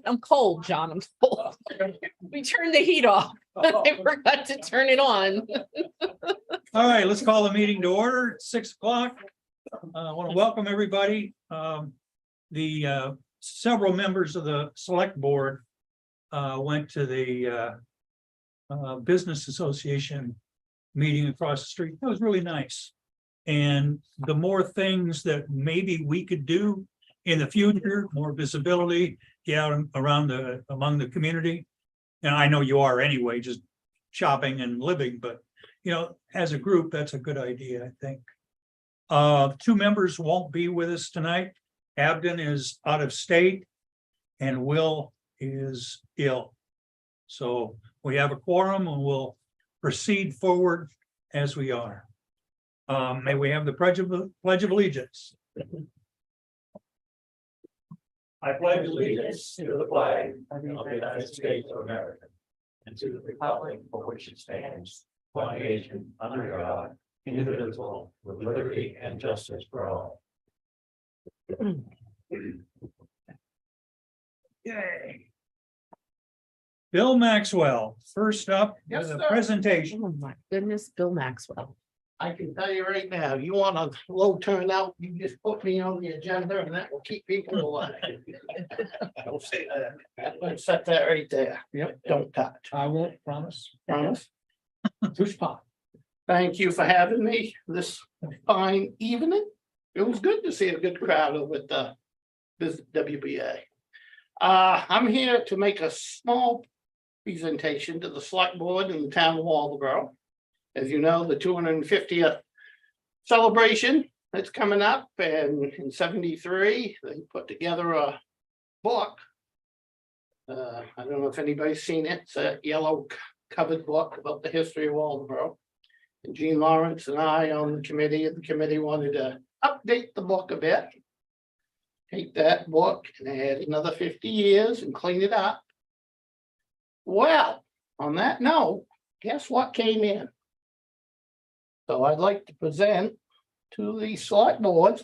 I'm cold, John. I'm cold. We turned the heat off. I forgot to turn it on. All right, let's call the meeting to order. It's 6 o'clock. I want to welcome everybody. The several members of the select board went to the Business Association meeting across the street. That was really nice. And the more things that maybe we could do in the future, more visibility, get out around among the community. And I know you are anyway, just shopping and living, but you know, as a group, that's a good idea, I think. Two members won't be with us tonight. Abden is out of state and Will is ill. So we have a quorum and we'll proceed forward as we are. May we have the Pledge of Allegiance. I pledge allegiance to the flag of the United States of America and to the republic for which it stands, one nation under God, indivisible, with liberty and justice for all. Yay. Bill Maxwell, first up Yes, with a sir. presentation. Oh my goodness, Bill Maxwell. I can tell you right now, you want a low turnout, you just put me on the agenda and that will keep people away. Don't say that. Let's set that right there. Yep, don't touch. I won't promise. Promise. Thank you for having me this fine evening. It was good to see a good crowd over at the WBA. I'm here to make a small presentation to the select board in the town of Waldeboro. As you know, the 250th celebration that's coming up, and in 73, they put together a book. I don't know if anybody's seen it. It's a yellow covered book about the history of Waldeboro. And Gene Lawrence and I on the committee wanted to update the book a bit. Take that book and add another 50 years and clean it up. Well, on that note, guess what came in? So I'd like to present to the select board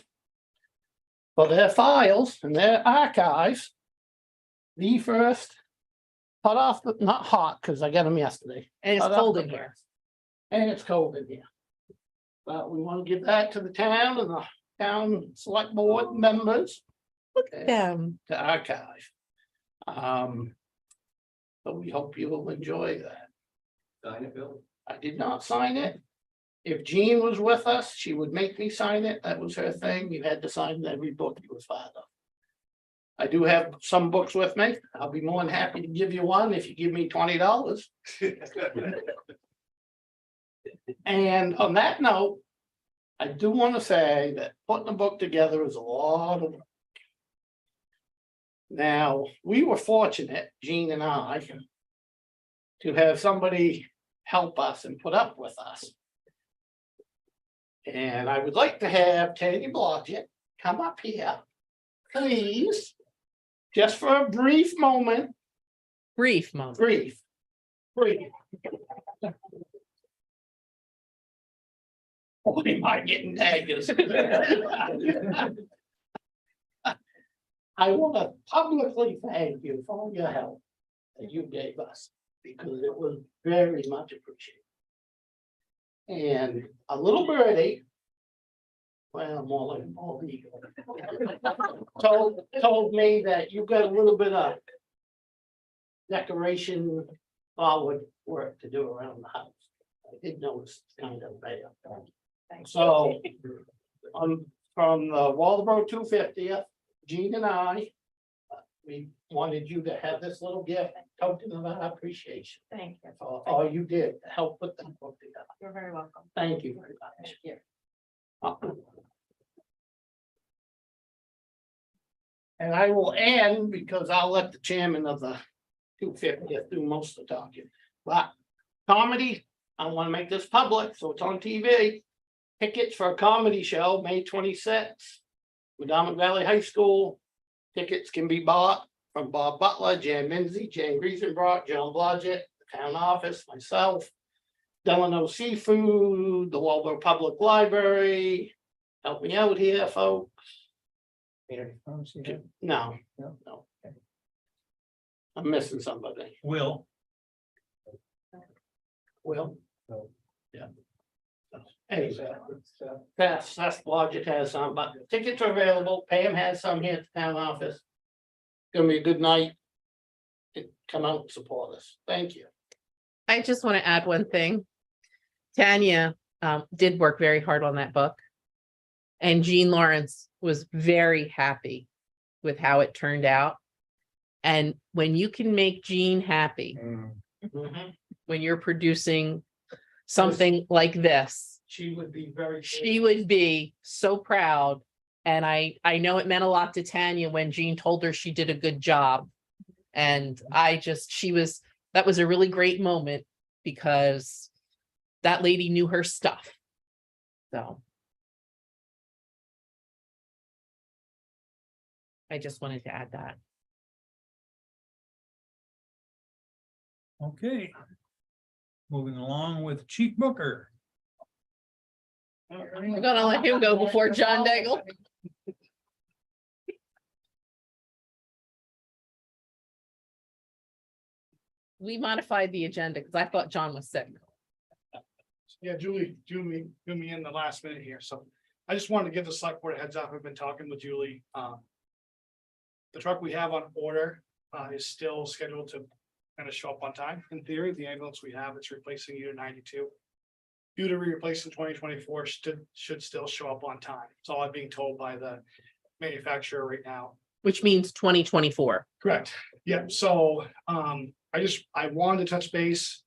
for their files and their archives, the first hot off, not hot, because I got them yesterday. And it's Hot off cold the in here. press. And it's cold in here. But we want to give that to the town and the town select board members Look at them. to archive. So we hope you will enjoy that. Sign it, Bill. I did not sign it. If Jean was with us, she would make me sign it. That was her thing. You had to sign every book you was part of. I do have some books with me. I'll be more than happy to give you one if you give me $20. And on that note, I do want to say that putting a book together is a lot of work. Now, we were fortunate, Jean and I, to have somebody help us and put up with us. And I would like to have Teddy Blodgett come up here, please, just for a brief moment, Brief moment. brief. Boy, am I getting daggers. I want to publicly thank you for all your help that you gave us, because it was very much appreciated. And a little birdie, well, more like a bald eagle, told me that you got a little bit of decoration forward work to do around the house. I did notice it's kind of bad. So, from the Waldeboro 250th, Gene and I, we wanted you to have this little gift, token of our appreciation. Thank you. For all you did to help put that book together. You're very welcome. Thank you very much. And I will end, because I'll let the chairman of the 250th do most of the talking. But comedy, I want to make this public, so it's on TV. Tickets for a comedy show, May 26th, Madonna Valley High School. Tickets can be bought from Bob Butler, Jan Minzy, Jane Griesenbrock, John Blodgett, the town office, myself, Delano Seafood, the Waldeboro Public Library. Help me out here, folks. No, No? no. I'm missing somebody. Will, Will? Yeah. Anyway, that's Blodgett has some, but tickets are available. Pam has some here at the town office. Gonna be a good night. Come out and support us. Thank you. I just want to add one thing. Tanya did work very hard on that book. And Jean Lawrence was very happy with how it turned out. And when you can make Jean happy, when you're producing something like this, She would be very. she would be so proud. And I know it meant a lot to Tanya when Jean told her she did a good job. And that was a really great moment because that lady knew her stuff. So. I just wanted to add that. okay. Moving along with Chief Booker. We're gonna let him go before John Daigle. We modified the agenda because I thought John was sick. Yeah, Julie drew me in the last minute here, so I just wanted to give the select board a heads up. I've been talking with Julie. The truck we have on order is still scheduled to kind of show up on time. In theory, the ambulance we have, it's replacing unit 92. Due to be replaced in 2024 should still show up on time. It's all I'm being told by the manufacturer right now. Which means 2024. Correct. Yeah, so I wanted to touch base.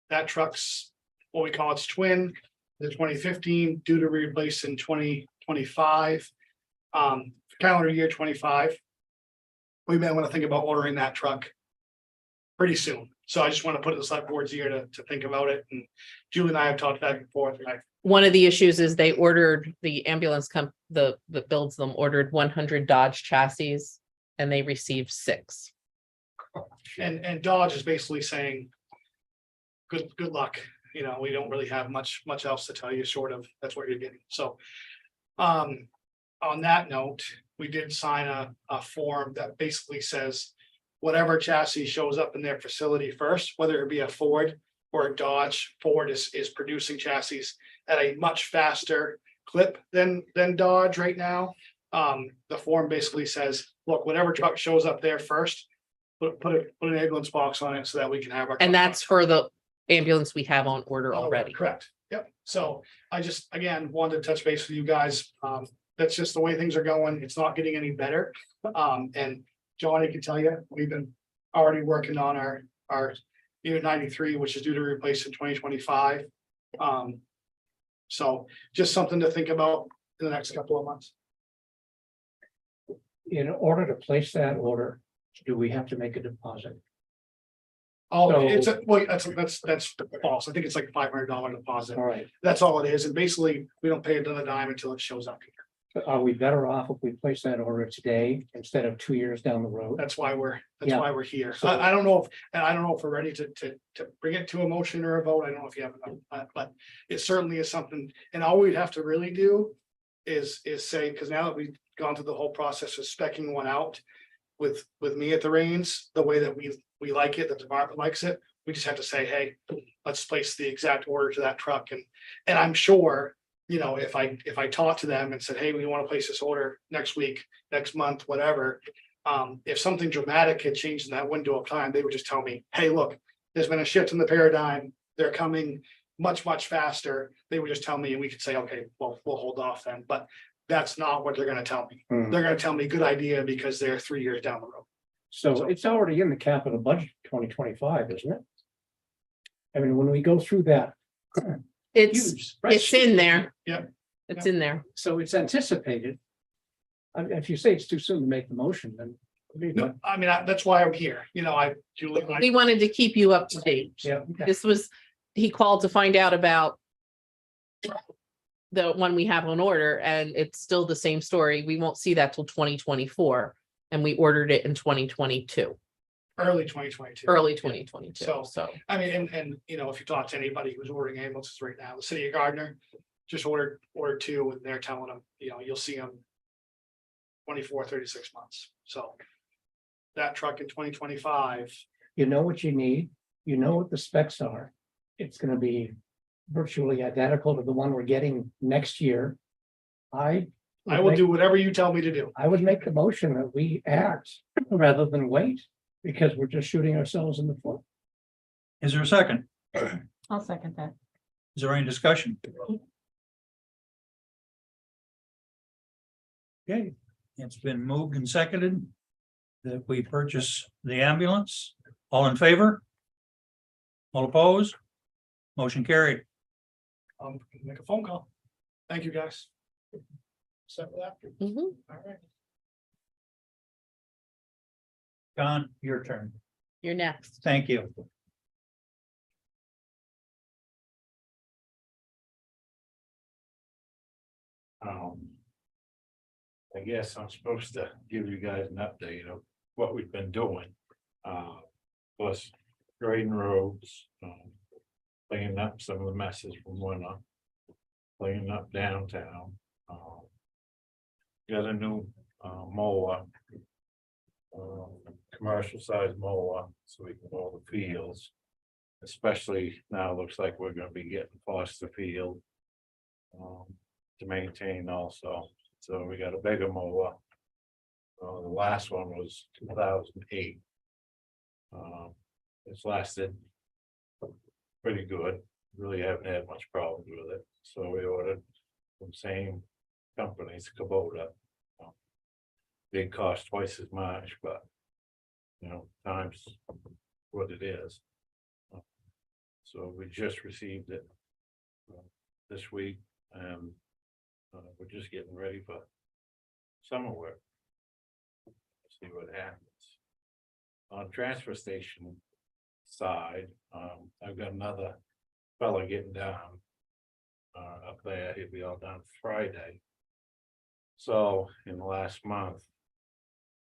That truck's what we call its twin, the 2015, due to be replaced in 2025. Calendar year 25. We may want to think about ordering that truck pretty soon. So I just want to put it in the select board's ear to think about it. And Julie and I have talked back and forth. And One of the issues is they ordered the ambulance that builds them ordered 100 Dodge chassis and they received 6. And Dodge is basically saying, good luck. You know, we don't really have much else to tell you, short of that's what you're getting. So on that note, we did sign a form that basically says whatever chassis shows up in their facility first, whether it be a Ford or a Dodge. Ford is producing chassis at a much faster clip than Dodge right now. The form basically says, look, whatever truck shows up there first, put an ambulance box on it so that we can have our. And that's for the ambulance we have on order already. Correct. Yep. So I just, again, wanted to touch base with you guys. That's just the way things are going. It's not getting any better. And Johnny can tell you, we've been already working on our unit 93, which is due to replace in 2025. So just something to think about in the next couple of months. In order to place that order, do we have to make a deposit? Oh, So- it's that's false. I think it's like $500 deposit. All right, That's all it is. And basically, we don't pay another dime until it shows up here. but are we better off if we place that order today instead of 2 years down the road? That's why we're Yeah. here. So- I don't know if we're ready to bring it to a motion or a vote. I don't know if you have enough, but it certainly is something. And all we'd have to really do is say, because now that we've gone through the whole process of speccing one out with me at the reins, the way that we like it, the department likes it, we just have to say, hey, let's place the exact order to that truck. And I'm sure, you know, if I talked to them and said, hey, we want to place this order next week, next month, whatever. If something dramatic had changed in that window of time, they would just tell me, hey, look, there's been a shift in the paradigm. They're coming much faster. They would just tell me and we could say, okay, well, we'll hold off then. But that's not what they're going to tell me. Hmm. They're going to tell me good idea because they're 3 years down the road. So it's already in the capital budget 2025, isn't it? I mean, when we go through that. It's huge it's in spreadsheet, there. Yeah. It's in there. So it's anticipated. I mean, if you say it's too soon to make the motion, then. No, I mean, that's why I'm here. You know, Julie, We wanted to keep you up to date. Yeah. This was, he called to find out about the one we have on order and it's still the same story. We won't see that till 2024 and we ordered it in 2022, early 2022. early 2022. So- So I mean, and you know, if you talk to anybody who's ordering ambulances right now, the city of Gardner just ordered 2 and they're telling them, you know, you'll see them 24, 36 months. So that truck in 2025. You know what you need, you know what the specs are. It's gonna be virtually identical to the one we're getting next year. I will do whatever you tell me to do. I would make the motion that we act rather than wait, because we're just shooting ourselves in the foot. Is there a second? I'll second that. Is there any discussion? Okay, it's been moved and seconded that we purchase the ambulance. All in favor? All opposed? Motion carried. Make a phone call. Thank you, guys. Set with that. Mhm. All right. John, your turn. You're next. Thank you. I guess I'm supposed to give you guys an update of what we've been doing. Plus grading roads, cleaning up some of the messes from winter. Cleaning up downtown. Got a new mower. Commercial size mower, so we can mow the fields. Especially now, it looks like we're gonna be getting Foster Field. To maintain also, so we got a bigger mower. The last one was 2008. It's lasted pretty good, really haven't had much problems with it, so we ordered from same companies, Kubota. They cost twice as much, but you know, times what it is. So we just received it this week, and we're just getting ready for summer work. See what happens. On transfer station side, I've got another fella getting down up there. He'll be all done Friday. So in the last month,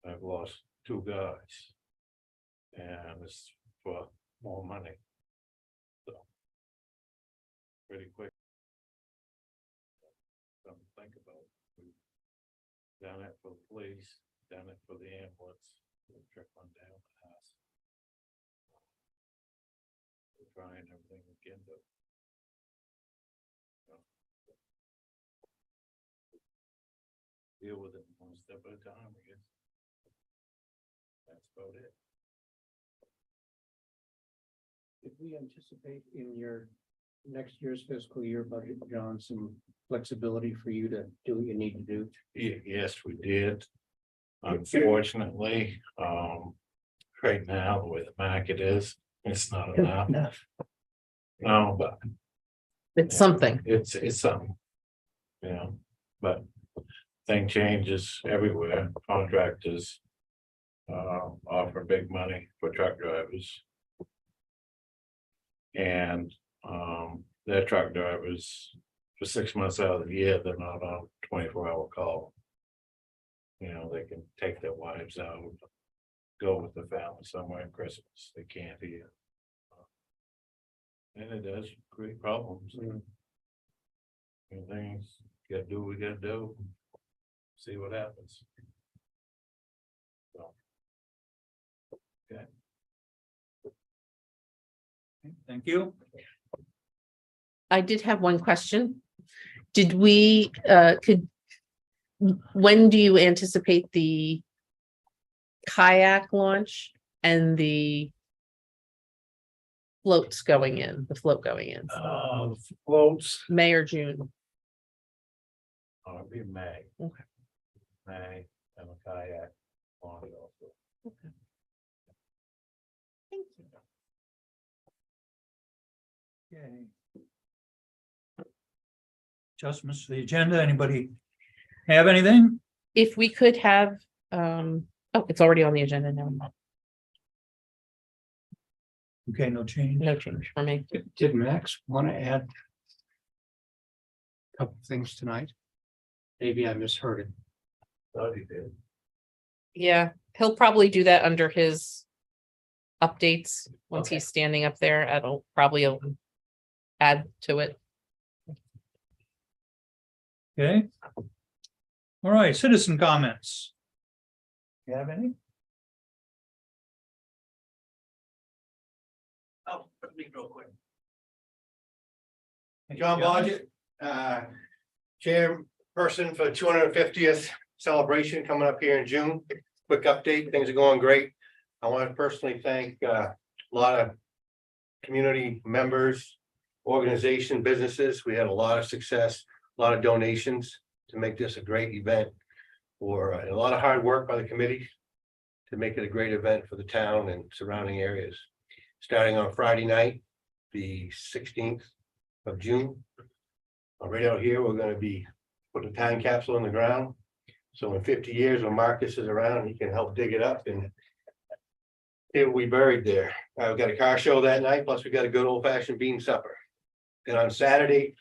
I've lost 2 guys. And it's for more money. So pretty quick. Something to think about. We've done it for the police, done it for the ambulance, we'll trip on down the house. We're trying everything we can do. Deal with it one step at a time, I guess. That's about it. Did we anticipate in your next year's fiscal year budget, John, some flexibility for you to do what you need to do? Yes, we did. Unfortunately, right now, the way the market is, it's not enough. No, but It's something. it's something. You know, but thing changes everywhere. Contractors offer big money for truck drivers. And their truck drivers for 6 months out of the year, they're not on 24-hour call. You know, they can take their wives out, go with the family somewhere at Christmas, they can't here. And it does create problems. And things, gotta do what we gotta do. See what happens. So. Okay. Thank you. I did have one question. Did we, when do you anticipate the kayak launch and the floats going in, the float going in, Floats. May or June? It'll be May. Okay. May, and a kayak on it also. Thank you. Okay. Adjustments to the agenda. Anybody have anything? If we could have, oh, it's already on the agenda now. Okay, no change. No change for me. Did Max want to add a couple things tonight? Maybe I misheard it. Thought he did. Yeah, he'll probably do that under his updates. Once Okay. he's standing up there, I'll probably add to it. Okay. All right, citizen comments. You have any? Real quick. John Blodgett, chairperson for 250th celebration coming up here in June. Quick update, things are going great. I want to personally thank a lot of community members, organization, businesses. We had a lot of success, a lot of donations to make this a great event. For a lot of hard work by the committee to make it a great event for the town and surrounding areas. Starting on Friday night, the 16th of June. Right out here, we're gonna be putting a time capsule in the ground. So in 50 years, when Marcus is around, he can help dig it up and it will be buried there. We've got a car show that night, plus we got a good old fashioned bean supper. Then on Saturday,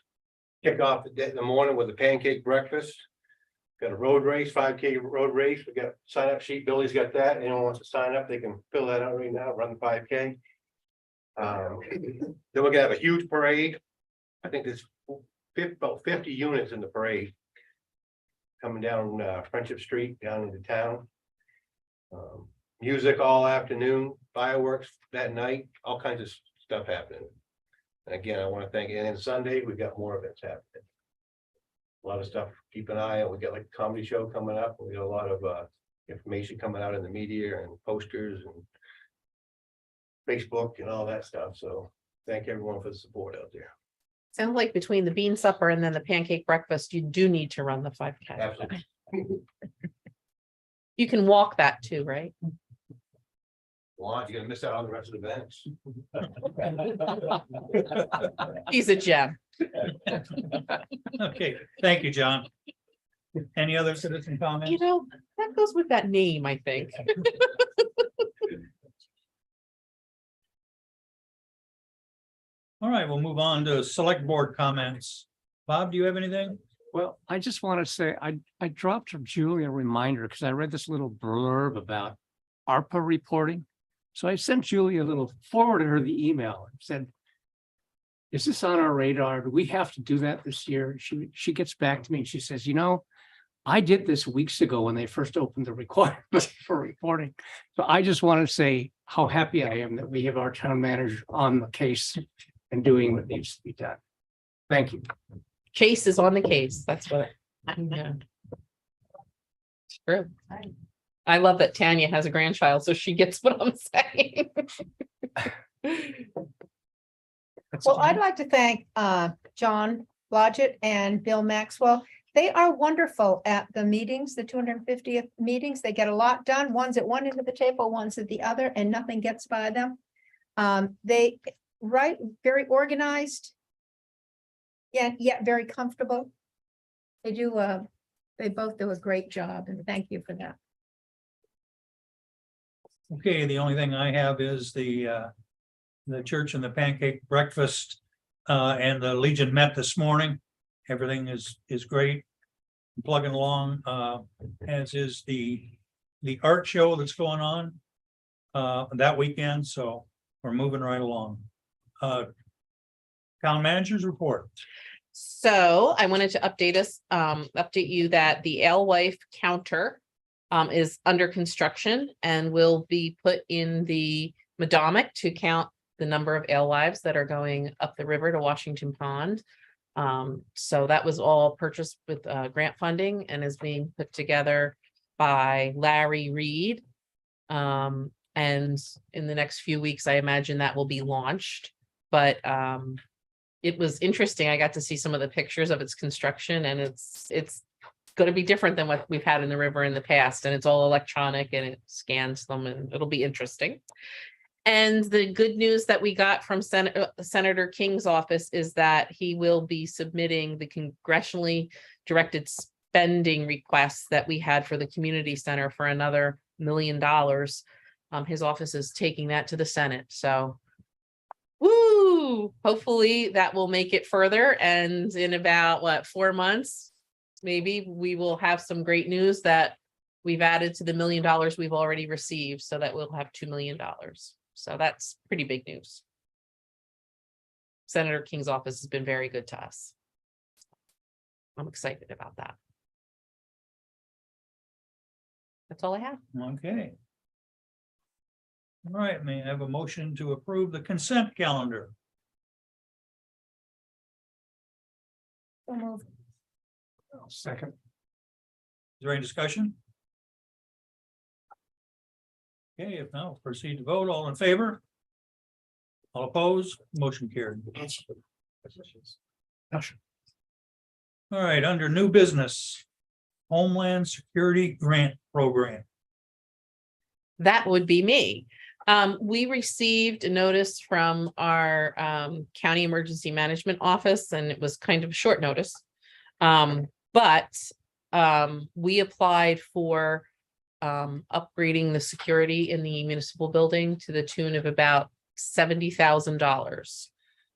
kick off the day in the morning with a pancake breakfast. Got a road race, 5K road race. We got sign up sheet. Billy's got that. Anyone wants to sign up, they can fill that out right now, run the 5K. Then we're gonna have a huge parade. I think there's about 50 units in the parade. Coming down Friendship Street down into town. Music all afternoon, fireworks that night, all kinds of stuff happening. And again, I want to thank you. And Sunday, we've got more events happening. A lot of stuff, keep an eye on. We got like a comedy show coming up. We got a lot of information coming out in the media and posters and Facebook and all that stuff. So thank everyone for the support out there. Sounds like between the bean supper and then the pancake breakfast, you do need to run the 5K. Absolutely. You can walk that too, right? Well, you're gonna miss out on the rest of the events. He's a gem. Okay, thank you, John. Any other citizen You comments? know, that goes with that name, I think. All right, we'll move on to select board comments. Bob, do you have anything? Well, I just want to say, I dropped Julie a reminder because I read this little blurb about ARPA reporting. So I sent Julie a little, forwarded her the email and said, is this on our radar? Do we have to do that this year? She gets back to me and she says, you know, I did this weeks ago when they first opened the requirements for reporting. So I just want to say how happy I am that we have our town manager on the case and doing what needs to be done. Thank you. Chase is on the case. That's what. Yeah. It's true. I love that Tanya has a grandchild, so she gets what I'm saying. Well, I'd like to thank John Blodgett and Bill Maxwell. They are wonderful at the meetings, the 250th meetings. They get a lot done. One's at one end of the table, one's at the other, and nothing gets by them. They write very organized, yet very comfortable. They both do a great job, and thank you for that. Okay, the only thing I have is the church and the pancake breakfast and the Legion met this morning. Everything is great. Plugging along, as is the art show that's going on that weekend. So we're moving right along. Town manager's report. So I wanted to update you that the Alewife counter is under construction and will be put in the Madomic to count the number of alewives that are going up the river to Washington Pond. So that was all purchased with grant funding and is being put together by Larry Reed. And in the next few weeks, I imagine that will be launched. But it was interesting. I got to see some of the pictures of its construction, and it's going to be different than what we've had in the river in the past. And it's all electronic and it scans them, and it'll be interesting. And the good news that we got from Senator King's office is that he will be submitting the congressionally directed spending requests that we had for the community center for another $1 million. His office is taking that to the Senate. So, woo, hopefully that will make it further. And in about 4 months, maybe we will have some great news that we've added to the $1 million we've already received, so that we'll have $2 million. So that's pretty big news. Senator King's office has been very good to us. I'm excited about that. That's all I have. Okay. All right, may I have a motion to approve the consent calendar? So moved. Second. Is there any discussion? Okay, if not, proceed to vote. All in favor? All opposed? Motion carried. All right, under new business. Homeland Security Grant Program. That would be me. We received a notice from our County Emergency Management Office, and it was kind of a short notice. But we applied for upgrading the security in the municipal building to the tune of about $70,000.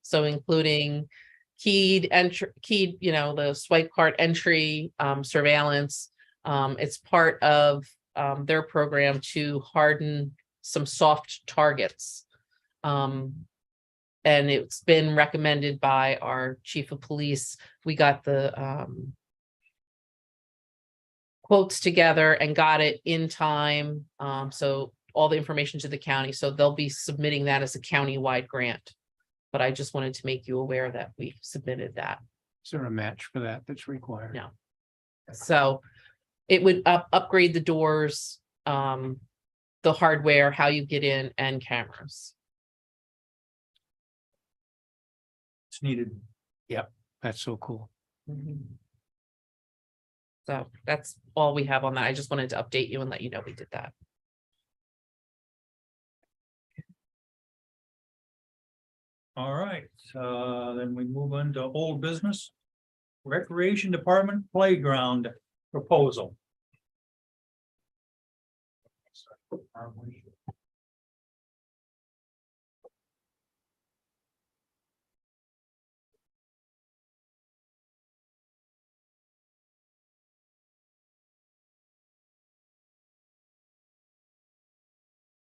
So including keyed entry, the swipe card entry, surveillance. It's part of their program to harden some soft targets. And it's been recommended by our chief of police. We got the quotes together and got it in time. So all the information to the county. So they'll be submitting that as a county-wide grant. But I just wanted to make you aware that we submitted that. Is there a match for that that's required? No. So it would upgrade the doors, the hardware, how you get in, and cameras. It's needed. That's so cool. So that's all we have on that. I just wanted to update you and let you know we did that. All right, then we move on to old business. Recreation Department Playground Proposal.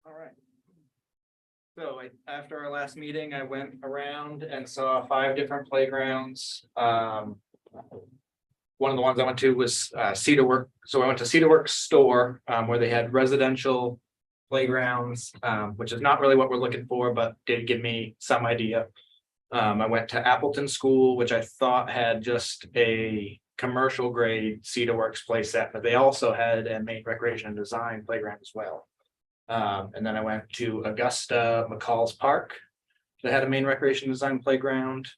All right. So after our last meeting, I went around and saw 5 different playgrounds. One of the ones I went to was Cedarwork. So I went to Cedarworks store where they had residential playgrounds, which is not really what we're looking for, but did give me some idea. I went to Appleton School, which I thought had just a commercial grade Cedarworks play set, but they also had a main recreation and design playground as well. And then I went to Augusta McCall's Park. They had a main recreation design playground.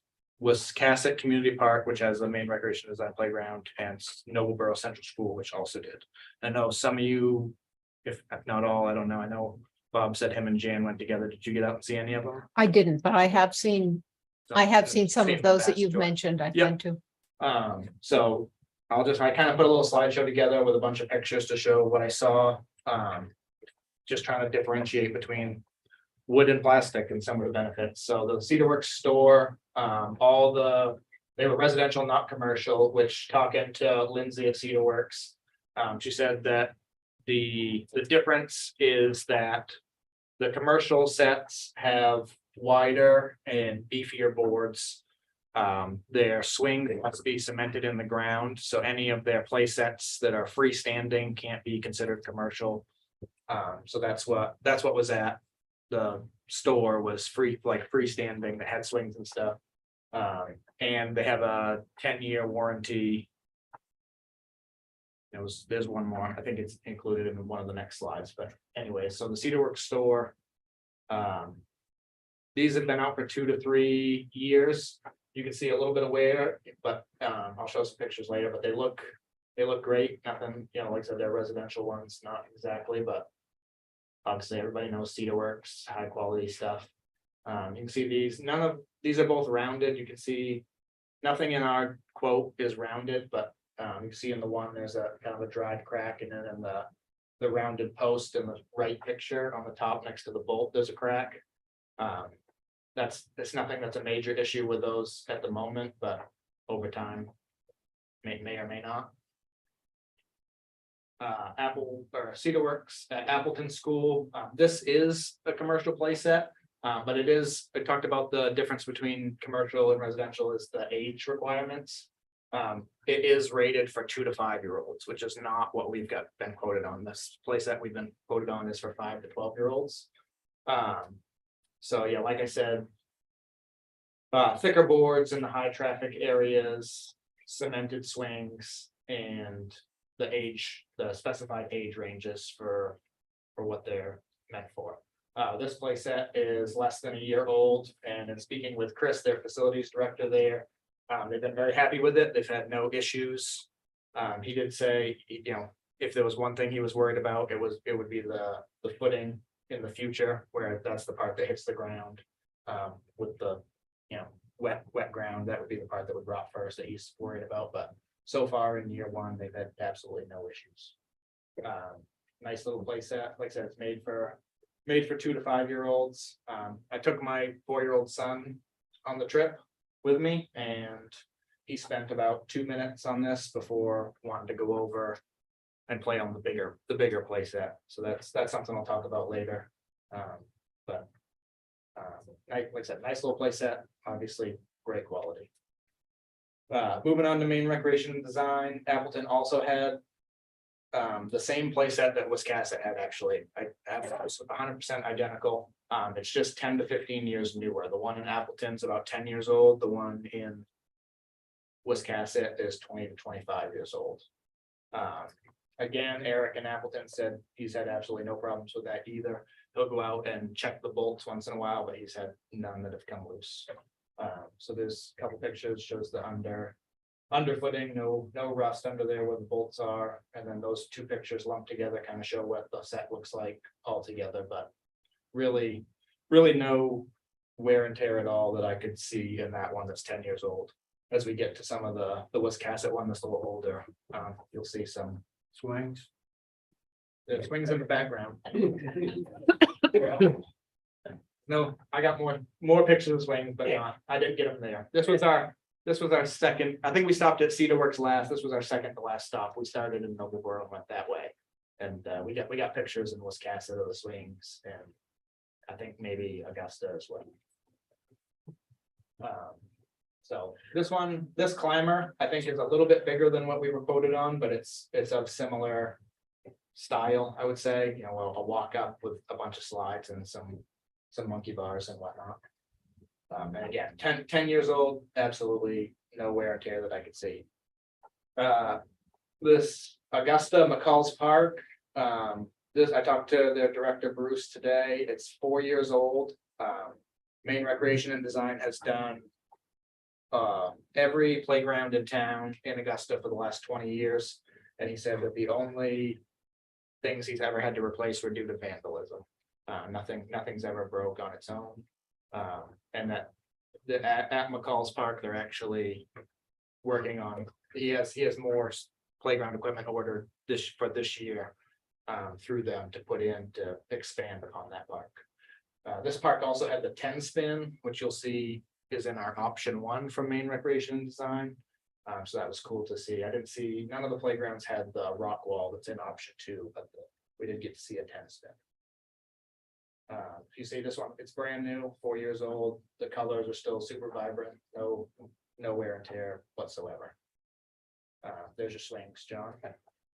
Wiscasset Community Park, which has a main recreation design playground, and Noblesboro Central School, which also did. I know some of you, if not all, I don't know. I know Bob said him and Jan went together. Did you get out and see any of them? I didn't, but I have seen some of those that you've Sure. mentioned. I've Yep. been to. So I kind of put a little slideshow together with a bunch of pictures to show what I saw. Just trying to differentiate between wood and plastic and some of the benefits. So the Cedarworks store, they were residential, not commercial, which talking to Lindsay at Cedarworks. She said that the difference is that the commercial sets have wider and beefier boards. Their swing must be cemented in the ground, so any of their play sets that are freestanding can't be considered commercial. So that's what was at the store, was freestanding that had swings and stuff. And they have a 10-year warranty. There's one more, I think it's included in one of the next slides, but anyway, so the Cedarworks store. These have been out for 2 to 3 years. You can see a little bit of wear, but I'll show some pictures later, but they look great. Nothing, like I said, they're residential ones, not exactly, but obviously everybody knows Cedarworks, high quality stuff. You can see these, none of these are both rounded. You can see nothing in our quote is rounded, but you can see in the one, there's a kind of a dried crack, and then in the rounded post in the right picture on the top next to the bolt, there's a crack. It's nothing that's a major issue with those at the moment, but over time may or may not. Cedarworks at Appleton School. This is a commercial play set, but I talked about the difference between commercial and residential is the age requirements. It is rated for 2 to 5 year olds, which is not what we've been quoted on. This play set we've been quoted on is for 5 to 12 year olds. So yeah, like I said. Thicker boards in the high traffic areas, cemented swings and the specified age ranges for what they're meant for. This play set is less than a year old, and in speaking with Chris, their facilities director there, they've been very happy with it. They've had no issues. He did say, you know, if there was one thing he was worried about, it would be the footing in the future, where that's the part that hits the ground. With the, you know, wet ground, that would be the part that would rot first that he's worried about, but so far in year one, they've had absolutely no issues. Nice little play set, like I said, it's made for 2 to 5 year olds. I took my 4-year-old son on the trip with me, and he spent about 2 minutes on this before wanting to go over and play on the bigger play set. So that's something I'll talk about later. Like I said, nice little play set, obviously great quality. Moving on to Maine Recreation and Design, Appleton also had the same play set that Wiscasset had, actually. I have it was 100% identical. It's just 10 to 15 years newer. The one in Appleton's about 10 years old. The one in Wiscasset is 20 to 25 years old. Again, Eric in Appleton said he's had absolutely no problems with that either. He'll go out and check the bolts once in a while, but he's had none that have come loose. So there's a couple pictures, shows the underfooting, no rust under there where the bolts are. And then those 2 pictures lumped together kind of show what the set looks like all together, but really no wear and tear at all that I could see in that one that's 10 years old. As we get to some of the Wiscasset one that's a little older, you'll see some Swings. the swings in the background. No, I got more pictures of swings, but I didn't get them there. This was our second. I think we stopped at Cedar Works last. This was our second to last stop. We started in Noblesboro and went that way. And we got pictures in Wiscasset of the swings, and I think maybe Augusta as well. So this climber, I think, is a little bit bigger than what we were quoted on, but it's of similar style, I would say. You know, a walk up with a bunch of slides and some monkey bars and whatnot. And again, 10 years old, absolutely no wear and tear that I could see. This Augusta McCall's Park, I talked to their director Bruce today. It's 4 years old. Maine Recreation and Design has done every playground in town in Augusta for the last 20 years. And he said that the only things he's ever had to replace were due to vandalism. Nothing's ever broke on its own. And that at McCall's Park, they're actually working on, he has more playground equipment ordered for this year through them to put in to expand upon that park. This park also had the 10 spin, which you'll see is in our option 1 from Maine Recreation and Design. So that was cool to see. I didn't see, none of the playgrounds had the rock wall that's in option 2, but we did get to see a 10 spin. If you see this one, it's brand new, 4 years old. The colors are still super vibrant, no wear and tear whatsoever. There's your swings, John.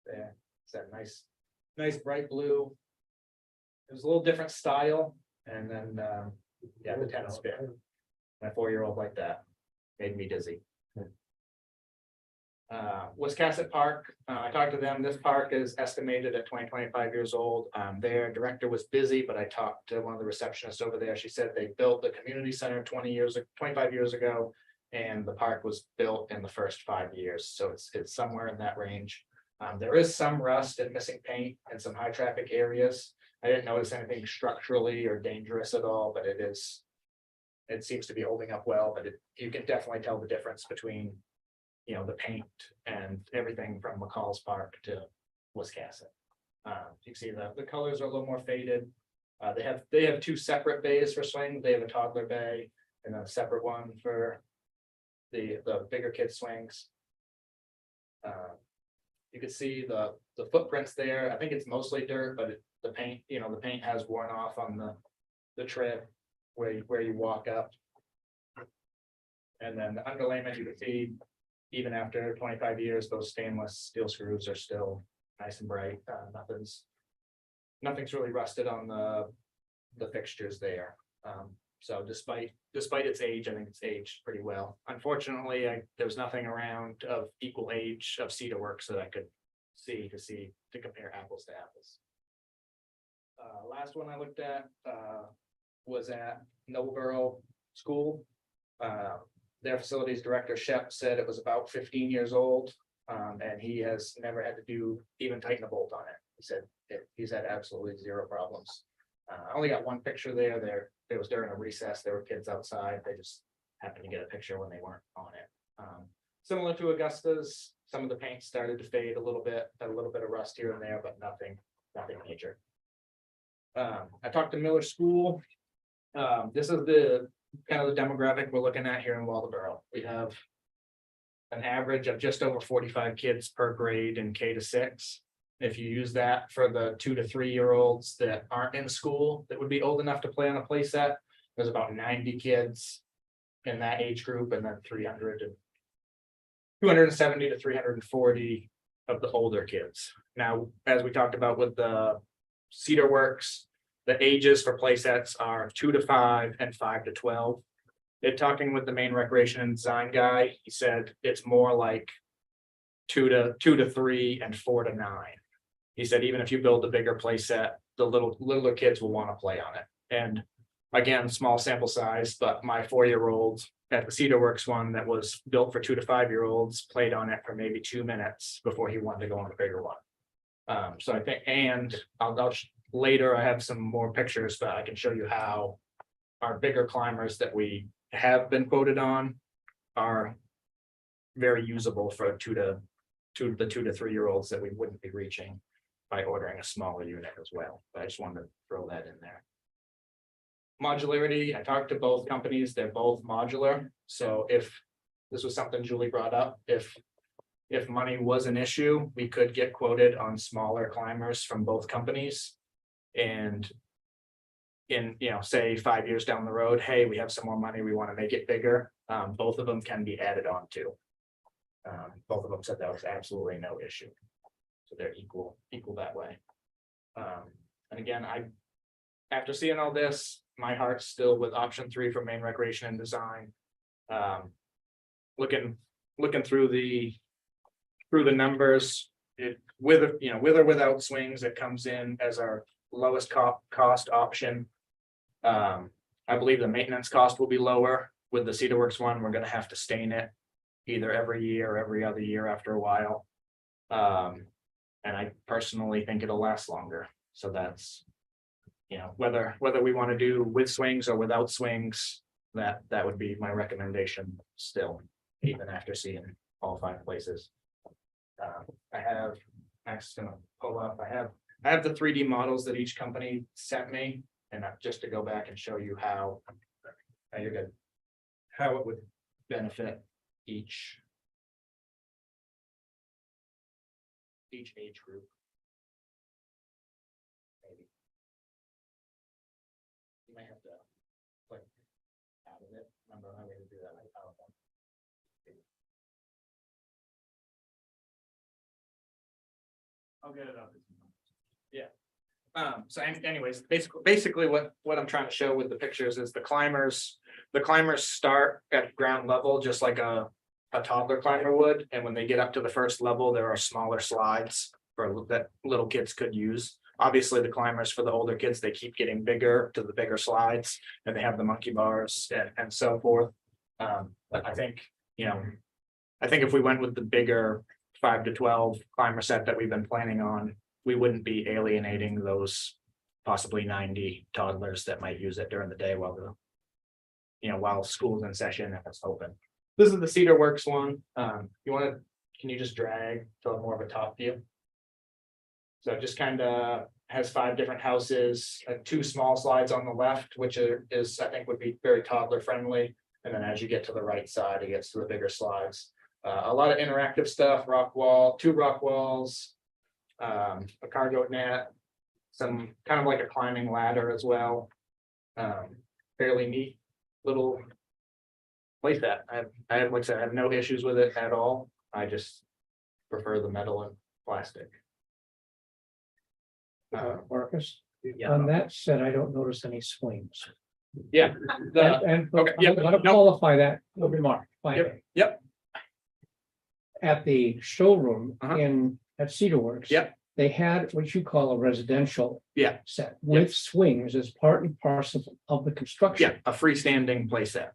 There, it's that nice bright blue. It was a little different style, and then yeah, the 10 spin. My 4-year-old like that made me dizzy. Wiscasset Park, I talked to them. This park is estimated at 25 years old. Their director was busy, but I talked to one of the receptionists over there. She said they built the community center 25 years ago, and the park was built in the first 5 years. So it's somewhere in that range. There is some rust and missing paint in some high traffic areas. I didn't notice anything structurally or dangerous at all, but it seems to be holding up well. But you can definitely tell the difference between, you know, the paint and everything from McCall's Park to Wiscasset. You can see the colors are a little more faded. They have 2 separate bays for swings. They have a toddler bay and a separate one for the bigger kid swings. You can see the footprints there. I think it's mostly dirt, but the paint has worn off on the tread where you walk up. And then the underlayment, you can see even after 25 years, those stainless steel screws are still nice and bright. Nothing's really rusted on the fixtures there. So despite its age, I think it's aged pretty well. Unfortunately, there was nothing around of equal age of Cedar Works that I could see to compare apples to apples. Last one I looked at was at Noblesboro School. Their facilities director, Shep, said it was about 15 years old. And he has never had to even tighten a bolt on it. He said he's had absolutely zero problems. I only got one picture there. It was during a recess. There were kids outside. They just happened to get a picture when they weren't on it. Similar to Augusta's, some of the paint started to fade a little bit, had a little bit of rust here and there, but nothing major. I talked to Miller School. This is the kind of the demographic we're looking at here in Waldeboro. We have an average of just over 45 kids per grade in K-6. If you use that for the 2 to 3 year olds that aren't in school, that would be old enough to play on a play set, there's about 90 kids in that age group, and then 270 to 340 of the older kids. Now, as we talked about with the Cedar Works, the ages for play sets are 2 to 5 and 5 to 12. Talking with the main recreation and design guy, he said it's more like 2 to 3 and 4 to 9. He said even if you build a bigger play set, the littler kids will want to play on it. And again, small sample size, but my 4-year-old at the Cedar Works one that was built for 2 to 5 year olds played on it for maybe 2 minutes before he wanted to go on the bigger one. So I think, and I'll later I have some more pictures, but I can show you how our bigger climbers that we have been quoted on are very usable for 2 to 3 year olds that we wouldn't be reaching by ordering a smaller unit as well. But I just wanted to throw that in there. Modularity, I talked to both companies, they're both modular. So if this was something Julie brought up, if money was an issue, we could get quoted on smaller climbers from both companies. And in, say 5 years down the road, hey, we have some more money, we want to make it bigger. Both of them can be added on to. Both of them said that was absolutely no issue. So they're equal that way. And again, after seeing all this, my heart's still with option 3 for main recreation and design. Looking through the numbers, with or without swings, it comes in as our lowest cost option. I believe the maintenance cost will be lower with the Cedar Works one. We're going to have to stain it either every year or every other year after a while. And I personally think it'll last longer. So that's, whether we want to do with swings or without swings, that would be my recommendation still, even after seeing all 5 places. I'm just gonna pull up, I have the 3D models that each company sent me, and just to go back and show you how you're good, how it would benefit each age group. Maybe you might have to click out of it. Remember how to do that like PowerPoint. I'll get it up. Yeah. So anyways, basically what I'm trying to show with the pictures is the climbers start at ground level, just like a toddler climber would. And when they get up to the first level, there are smaller slides that little kids could use. Obviously the climbers for the older kids, they keep getting bigger to the bigger slides, and they have the monkey bars and so forth. But I think if we went with the bigger 5 to 12 climber set that we've been planning on, we wouldn't be alienating those possibly 90 toddlers that might use it during the day while school's in session if it's open. This is the Cedar Works one. Can you just drag to more of a top view? So it just kind of has 5 different houses, 2 small slides on the left, which is I think would be very toddler friendly. And then as you get to the right side, it gets to the bigger slides. A lot of interactive stuff, 2 rock walls, a cargo net, some kind of like a climbing ladder as well. Fairly neat little place that I have no issues with it at all. I just prefer the metal and plastic. Marcus, Yeah, On that said, I don't notice any swings. yeah, the, And okay, yeah, I'm gonna no. qualify that remark. if I Yep, may. yep. At the showroom Uh-huh. at Cedar Works. Yep. They had what you call a residential. Yeah. Set with swings as part and parcel of the construction. yeah, a freestanding playset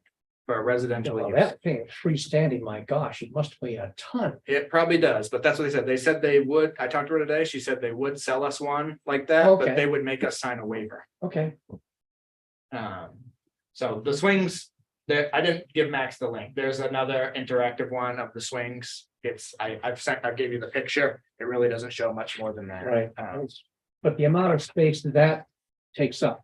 for residential Well, use. that thing is freestanding, my gosh, it must weigh a ton. It probably does, but that's what they said. They said they would, I talked to her today, she said they would sell us one like that, but Okay. they would make us sign a waiver. Okay, So the swings, there, I didn't give Max the link. There's another interactive one of the swings. It's, I gave you the picture. It really doesn't show much more than that. right. Um, But the amount of space that takes up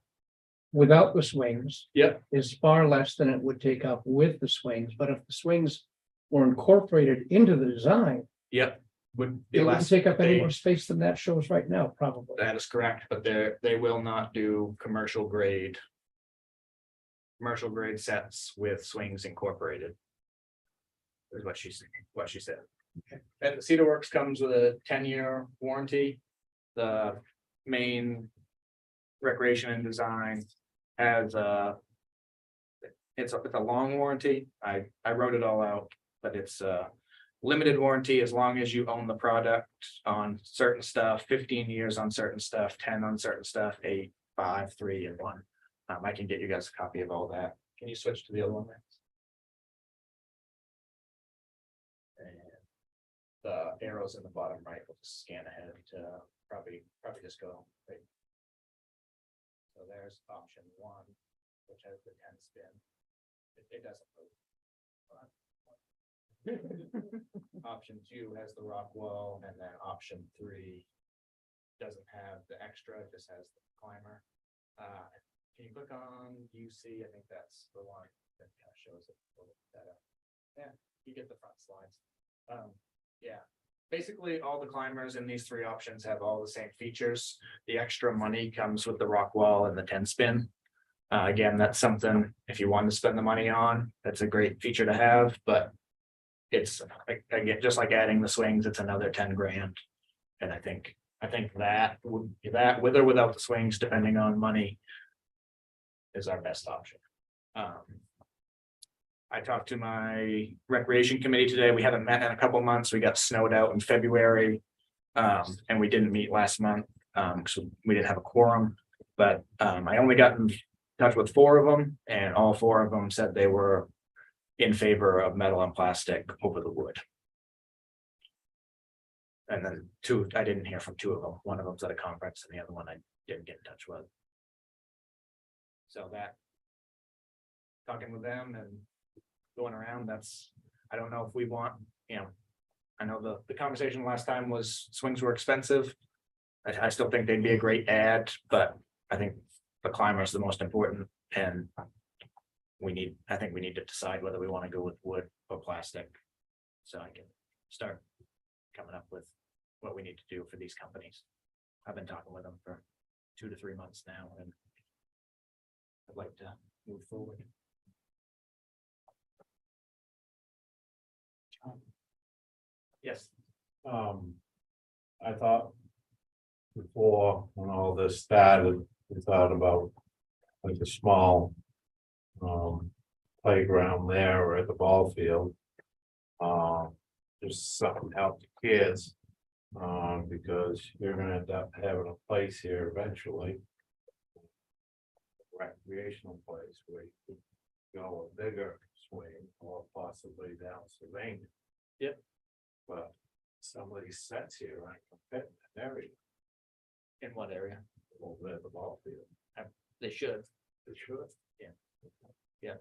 without the swings. Yep. Is far less than it would take up with the swings, but if the swings were incorporated into the design, Yep, would be it wouldn't less. take up any They- more space than that shows right now, probably. That is correct, but they will not do commercial grade. Commercial grade sets with swings incorporated. Is what she said. And the Cedar Works comes with a 10-year warranty. The main recreation and design has it's a long warranty. I wrote it all out, but it's a limited warranty as long as you own the product on certain stuff, 15 years on certain stuff, 10 on certain stuff, 8, 5, 3, and 1. I can get you guys a copy of all that. Can you switch to the other one? Max? And the arrows in the bottom right will just scan ahead to probably just go. Right. So there's option 1, which has the 10 spin. It doesn't move. Option 2 has the rock wall, and then option 3 doesn't have the extra, it just has the climber. Can you click on UC? I think that's the one that kind of shows it a little better. Yeah, you get the front slides. Yeah, basically all the climbers in these 3 options have all the same features. The extra money comes with the rock wall and the 10 spin. Again, that's something, if you want to spend the money on, that's a great feature to have, but it's, again, just like adding the swings, it's another 10 grand. And I think that would, that with or without the swings, depending on money, is our best option. I talked to my recreation committee today. We haven't met in a couple months. We got snowed out in February. And we didn't meet last month, so we didn't have a quorum, but I only got in touch with 4 of them, and all 4 of them said they were in favor of metal and plastic over the wood. And then 2, I didn't hear from 2 of them. One of them's at a conference and the other one I didn't get in touch with. So that, talking with them and going around, that's, I don't know if we want, I know the conversation last time was swings were expensive. I still think they'd be a great add, but I think the climber is the most important, and I think we need to decide whether we want to go with wood or plastic. So I can start coming up with what we need to do for these companies. I've been talking with them for 2 to 3 months now, and I'd like to move forward. Yes. I thought before, when all this started, we thought about like a small playground there or at the ball field. Just something to help the kids. Because you're gonna end up having a place here eventually. Recreational place where you could go a bigger swing or possibly down Sylvania. Yep. But some of these sets here aren't gonna fit in that area In what area? over at the ball field. They should. They should. Yeah,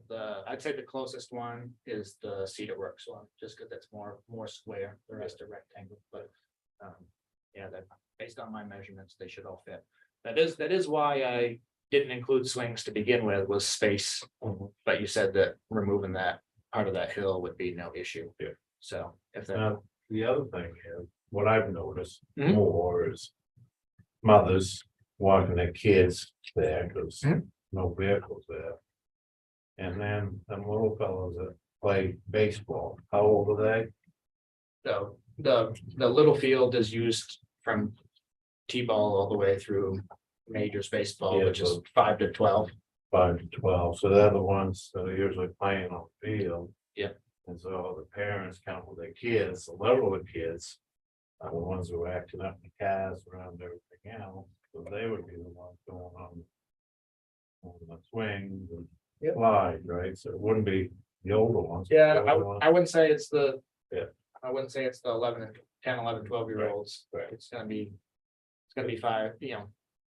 I'd say the closest one is the Cedar Works one, just because it's more square, the rest are rectangle, but. Yeah, that based on my measurements, they should all fit. That is why I didn't include swings to begin with, was space. But you said that removing that part of that hill would be no issue. Yeah. So if that, Now, the other thing is, what I've noticed Mhm. more is mothers walking their kids there, because Mhm. no vehicles there. And then them little fellows that play baseball, how old are they? the little field is used from T-ball all the way through majors baseball, Yeah, which is so- 5 to 12. 5 to 12, so they're the ones that are usually playing on the field. Yeah. And so the parents count with their kids, the level of kids. Are the ones who are acting up in the cars around everything else, so they would be the ones going on. On the swings and Yep. slides, right, so it wouldn't be the older ones. but Yeah, the older ones. I wouldn't say it's the. Yeah. I wouldn't say it's the 11 and 10, 11, 12-year-olds. Right, right. It's gonna be 5,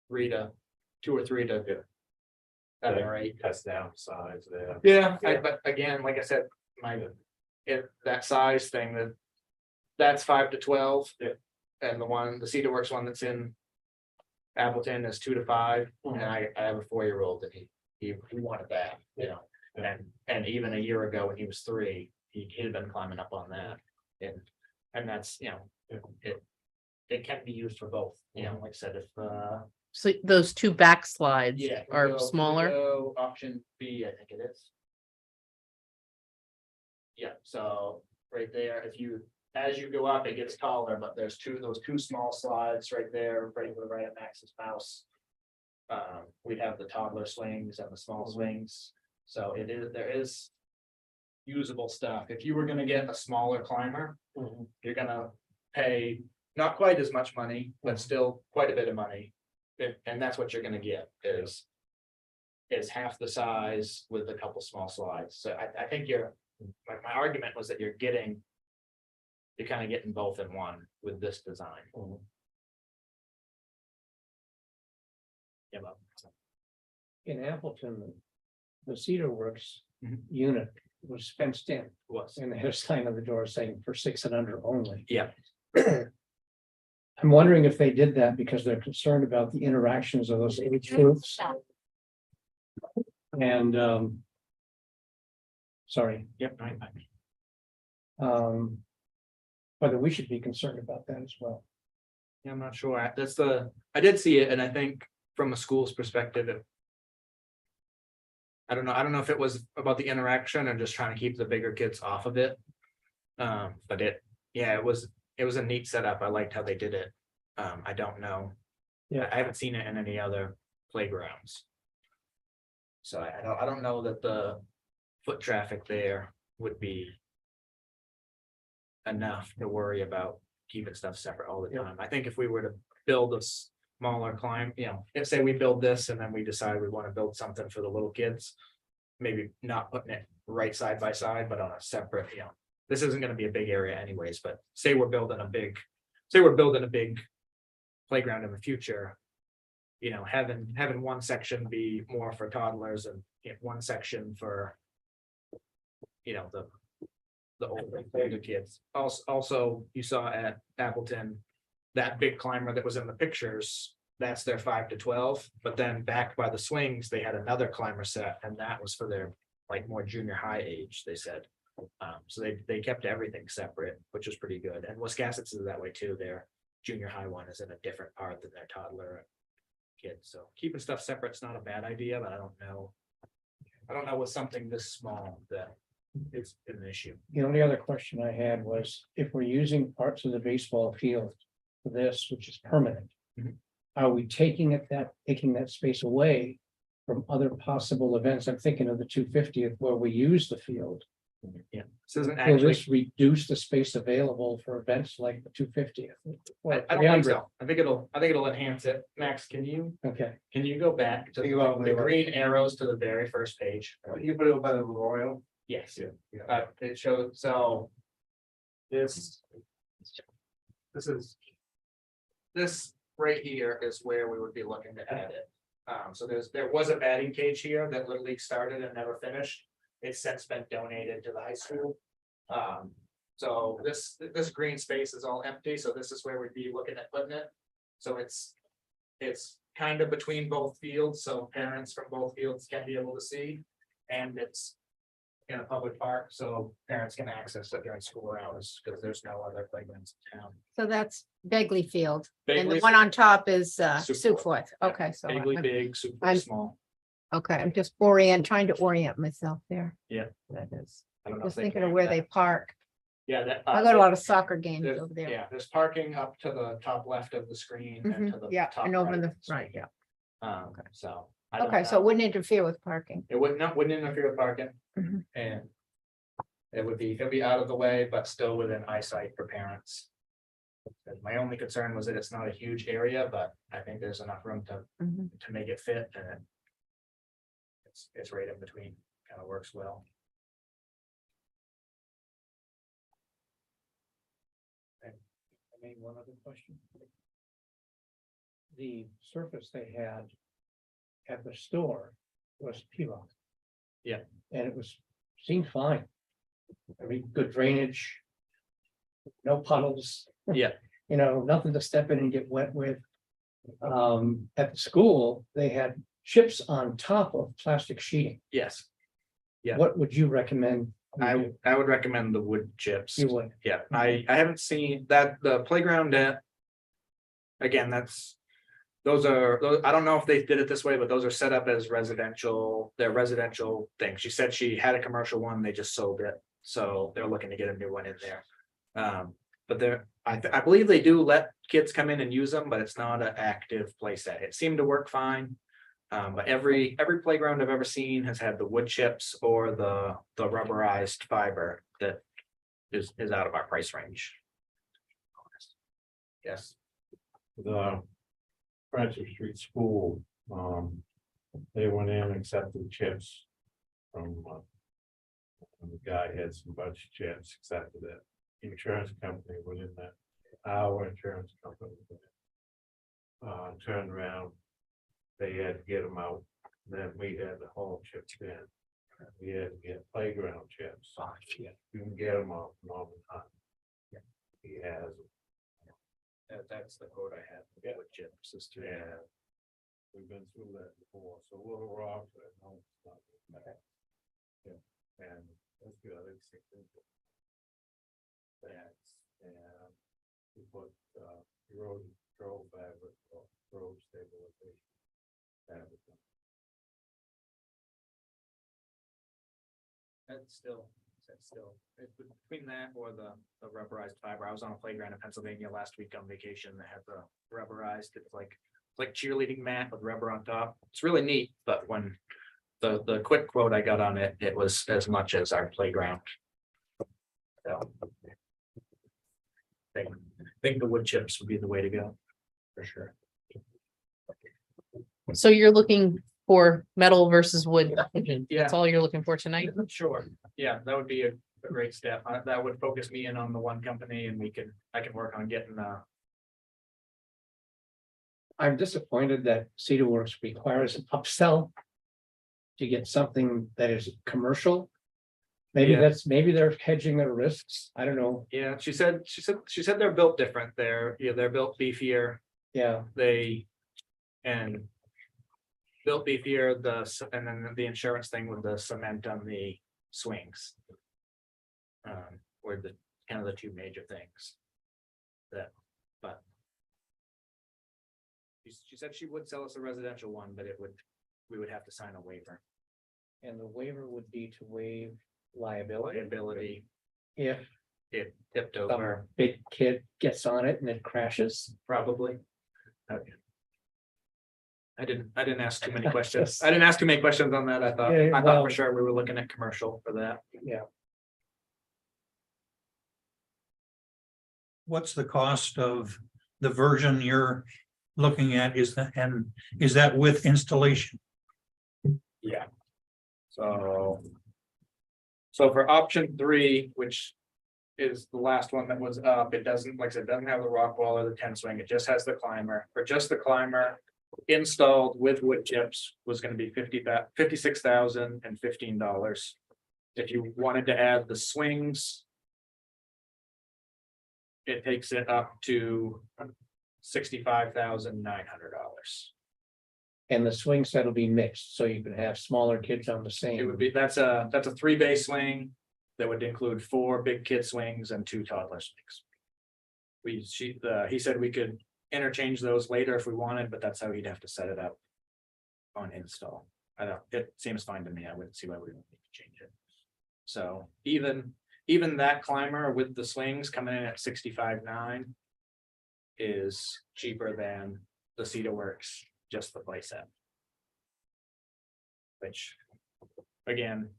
3 to 2 or 3 to. Yeah. 7 or 8. Test down size there. Yeah, but again, like I said, that size thing, that's 5 to 12. Yeah. And the Cedar Works one that's in. Appleton is 2 to 5, Mhm. and I have a 4-year-old and he wanted that, Yeah. and even a year ago when he was 3, he had been climbing up on that. And that's, it can be used for both, like I said, if So those two backslides yeah. are smaller. Option B, I think it is. Yeah, so right there, as you go up, it gets taller, but there's those two small slides right there, right at Max's house. We'd have the toddler swings and the small swings, so there is. Usable stuff. If you were gonna get a smaller climber, you're gonna pay not quite as much money, but still quite a bit of money. And that's what you're gonna get is half the size with a couple small slides. So I think my argument was that you're kind of getting both in one with this design. Yeah, but- In Appleton, the Cedar Works Mhm. unit was fenced in, was. and they had a sign on the door saying for 6 and under only. Yeah. I'm wondering if they did that because they're concerned about the interactions of those age groups. And, sorry, Yep. whether we should be concerned about that as well. Yeah, I'm not sure. I did see it, and I think from a school's perspective. I don't know if it was about the interaction or just trying to keep the bigger kids off of it. But it was a neat setup. I liked how they did it. I don't know. Yeah. I haven't seen it in any other playgrounds. So I don't know that the foot traffic there would be. Enough to worry about keeping stuff separate all the time. I think if we were to build a smaller climb, if say we build this and then we decide we want to build something for the little kids. Maybe not putting it right side by side, but on a separate, this isn't gonna be a big area anyways, but say we're building a big playground in the future. Having one section be more for toddlers and one section for. The older kids. Also, you saw at Appleton, that big climber that was in the pictures, that's their 5 to 12, but then back by the swings, they had another climber set, and that was for their more junior high age, they said. So they kept everything separate, which was pretty good, and Wiscasset's is that way too. Their junior high one is in a different part than their toddler kid, so keeping stuff separate's not a bad idea, but I don't know with something this small that it's an issue. The only other question I had was if we're using parts of the baseball field for this, which is permanent. Mhm. Are we taking that space away from other possible events? I'm thinking of the 250th where we use the field. Yeah, this isn't Will actually. this reduce the space available for events like the 250th? I don't think so. I think it'll enhance it. Max, can you Okay, go back to the green arrows to the very first page? You put it by the memorial. Yes. It shows, so. This right here is where we would be looking to add it. So there was a batting cage here that Little League started and never finished. It's since been donated to the high school. So this green space is all empty, so this is where we'd be looking at putting it. So it's kind of between both fields, so parents from both fields can be able to see. And it's in a public park, so parents can access it during school hours, because there's no other playgrounds in town. So that's Begley Field, and the Bagley's one on top is Sioux Sioux Forth. Forth. Yeah. Okay, so Bigly I'm- big, super I'm- small. okay, I'm just trying to orient myself there. Yeah. That is, I don't know just if they thinking can of where add they that. park. Yeah, that. I go to a lot of soccer games There's- over there. Yeah, there's parking up to the top left of the screen and to the Yeah, top and over right in of the screen. right, yeah. So. I don't Okay, so it know. wouldn't interfere with parking. It wouldn't interfere with parking. Mhm. And. It'll be out of the way, but still within eyesight for parents. And my only concern was that it's not a huge area, but I think there's enough room Mhm. to make it fit and it's right in between, kind of works well. I mean, one other question. The surface they had at the store was P-rock. Yeah. And it seemed fine. Very good drainage. No puddles. Yeah. You know, nothing to step in and get wet with. At the school, they had chips on top of plastic sheeting. Yes, Yeah. What would you recommend? we I do? I would recommend the wood chips. You would. Yeah, I haven't seen that, the playground at. Again, those are, I don't know if they did it this way, but those are set up as residential, they're residential things. She said she had a commercial one, they just sold it, so they're looking to get a new one in there. But I believe they do let kids come in and use them, but it's not an active play set. It seemed to work fine. But every playground I've ever seen has had the wood chips or the rubberized fiber that is out of our price range. Yes. The Francis Street School, they went in and accepted chips from, and the guy had some bunch of chips, accepted it. The insurance company went in there, our insurance company. Turned around, they had to get them out, then we had the whole chips in. We had to get playground chips. You can get them off Norman Hunt. He has them. That's the quote I had. Yeah. Wood chips is too. Yeah. We've been through that before, so Little Rock, I know it's not. Yeah, and that's good, I think. That's, and we put, erosion control fabric, or road stabilization. Fabric. That's still, between that or the rubberized fiber, I was on a playground in Pennsylvania last week on vacation that had the rubberized, it's like cheerleading mat with rubber on top. It's really neat, but when the quick quote I got on it, it was as much as our playground. So. I think the wood chips would be the way to go, for sure. So you're looking for metal versus wood. That's Yeah. all you're looking for tonight? Sure, yeah, that would be a great step. That would focus me in on the one company and I can work on getting I'm disappointed that Cedar Works requires an upsell. To get something that is commercial. Maybe Yeah. maybe they're hedging their risks. I don't know. Yeah, she said they're built different. They're built beefier. Yeah, And built beefier, and then the insurance thing with the cement on the swings. Were the kind of the two major things. But. She said she would sell us a residential one, but we would have to sign a waiver. and the waiver would be to waive liability Liability, if it tipped some over, big kid gets on it and it crashes. probably. Okay. I didn't ask too many questions. Yes. I didn't ask too many questions on that. I thought well- for sure we were looking at commercial for that. What's the cost of the version you're looking at? Is that with installation? Yeah. So for option 3, which is the last one that was up, it doesn't, like I said, doesn't have the rock wall or the 10 swing, it just has the climber. For just the climber installed with wood chips was going to be $56,015. If you wanted to add the swings, it takes it up to $65,900. And the swing set will be mixed, so you can have smaller kids on the same. It would be, that's a 3-bay swing that would include 4 big kid swings and 2 toddler swings. He said we could interchange those later if we wanted, but that's how he'd have to set it up on install. It seems fine to me. I wouldn't see why we would need to change it. So even that climber with the swings coming in at $65,900 is cheaper than the Cedar Works just the playset. Which, again,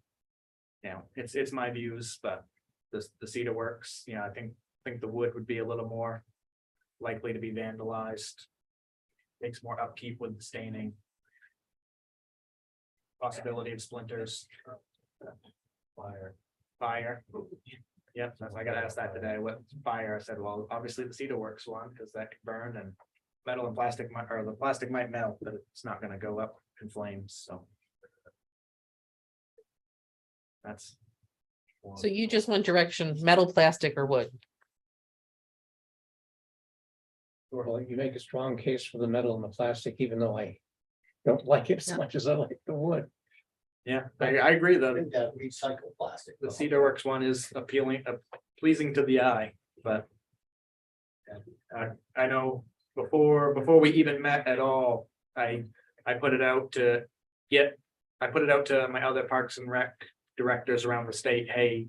you know, it's my views, but the cedar works, you know, I think the wood would be a little more likely to be vandalized. Takes more upkeep with the staining. Possibility of splinters. Fire. Yep, I got asked that today, what fire? I said, well, obviously the cedar works one, because that can burn, and metal and plastic might, or the plastic might melt, but it's not gonna go up in flames, so. That's. So you just want direction, metal, plastic or wood? Well, you make a strong case for the metal and the plastic, even though I don't like it as Yeah. much as I like the wood. Yeah, I agree though. That recycled plastic. The Cedar Works one is appealing, pleasing to the eye, but. I know before we even met at all, I put it out to my other Parks and Rec directors around the state, hey,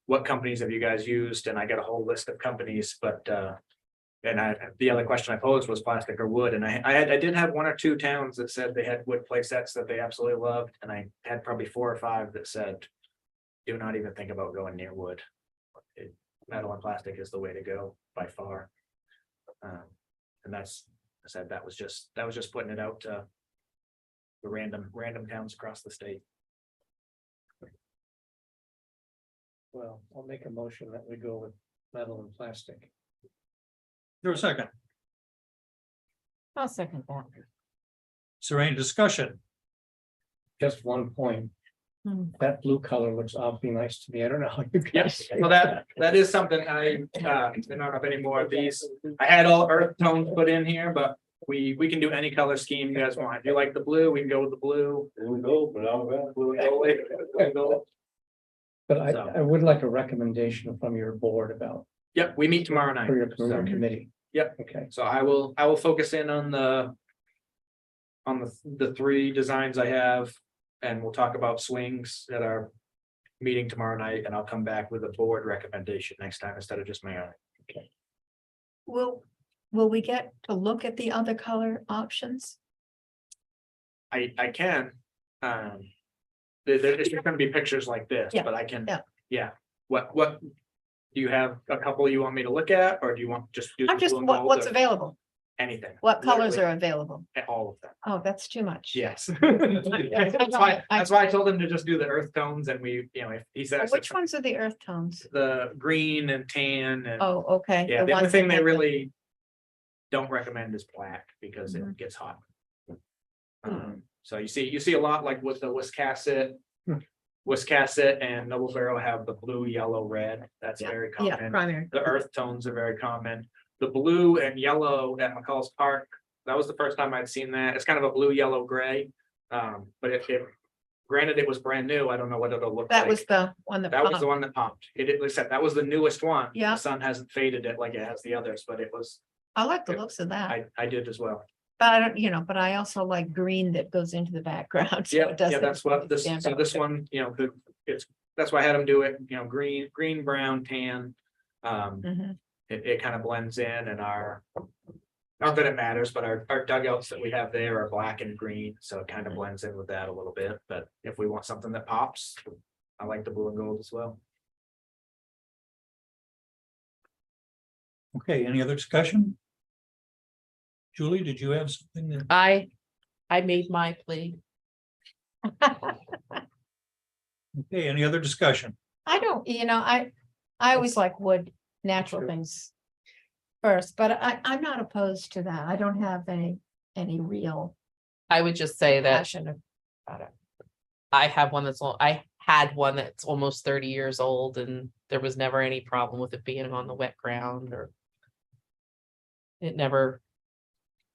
what companies have you guys used? And I got a whole list of companies, but the other question I posed was plastic or wood, and I did have 1 or 2 towns that said they had wood play sets that they absolutely loved, and I had probably 4 or 5 that said, do not even think about going near wood. Metal and plastic is the way to go by far. And that's, I said, that was just putting it out to the random towns across the state. Well, I'll make a motion that we go with metal and plastic. There a second? I'll second that. Is there any discussion? Just one point. That blue color looks awfully nice to me. I don't know how you guys. Yes, say well, that is something I don't have any more of these. I had all earth tones put in here, but we can do any color scheme you guys want. If you like the blue, we can go with the blue. There we go, but I'm But So. I would like a recommendation from your board about, Yep, we meet tomorrow night. for your So- committee. Yep. Okay, So I will focus in on the 3 designs I have, and we'll talk about swings at our meeting tomorrow night, and I'll come back with a board recommendation next time instead of just my own. Will we get to look at the other color options? I can, it's just gonna be pictures like this, Yeah, but I can. yeah. Yeah, what, do you have a couple you want me to look at, or do you want just? do I'm the just, blue and gold, what's or available? Anything. What colors Literally are available? all of them, Oh, that's too much. yes. That's why I told him to just do the earth tones, and we, you know, if he Well, says. which ones are the earth tones? The green and tan and, Oh, okay. yeah, the only ones thing that they make the- really. Don't recommend is black because Mhm. it gets hot. So you see a lot like with the Wiscasset. Wiscasset and Noble Barrel have the blue, yellow, red, that's Yeah, very Yeah, common. primary. The earth tones are very common. The blue and yellow at McCall's Park, that was the first time I'd seen that. It's kind of a blue, yellow, gray. But if granted, it was brand new, I don't know what it'll look like. That was the one that. That was the popped. one that popped. It was that was the newest one. Yeah. The sun hasn't faded it like it has the others, but it was, I like the looks of that, I did as well. but I don't, but I also like green that goes into the background. so Yeah, it yeah, doesn't that's what this, stand so out. this one, that's why I had them do it, green, brown, tan. Mhm. It kind of blends in, and not that it matters, but our dugouts that we have there are black and green, so it kind of blends in with that a little bit, but if we want something that pops, I like the blue and gold as well. Okay, any other discussion? Julie, did you have something that? I made my plea. Okay, any other discussion? I don't, I always like wood, natural too. things first, but I'm not opposed to that. I don't have any real I would just say that passion about it. I had one that's almost 30 years old, and there was never any problem with it being on the wet ground, or it never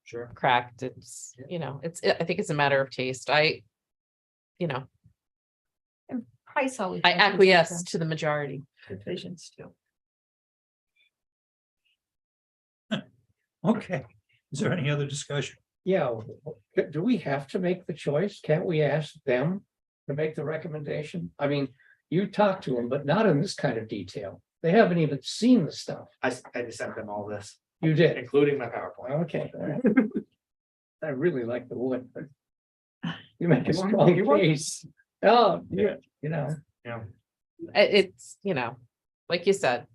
Sure. cracked. It's, I think it's a matter of taste. I Price always. I goes into acquiesce to the majority. the Decisions too. Okay, is there any other discussion? Yeah, do we have to make the choice? Can't we ask them to make the recommendation? I mean, you talk to them, but not in this kind of detail. They haven't even seen the stuff. I just sent them all this, You did. including my PowerPoint. Okay. all right. I really like the wood, but you make a You want- strong you want- case. Oh, yeah, you know, It's, like you said.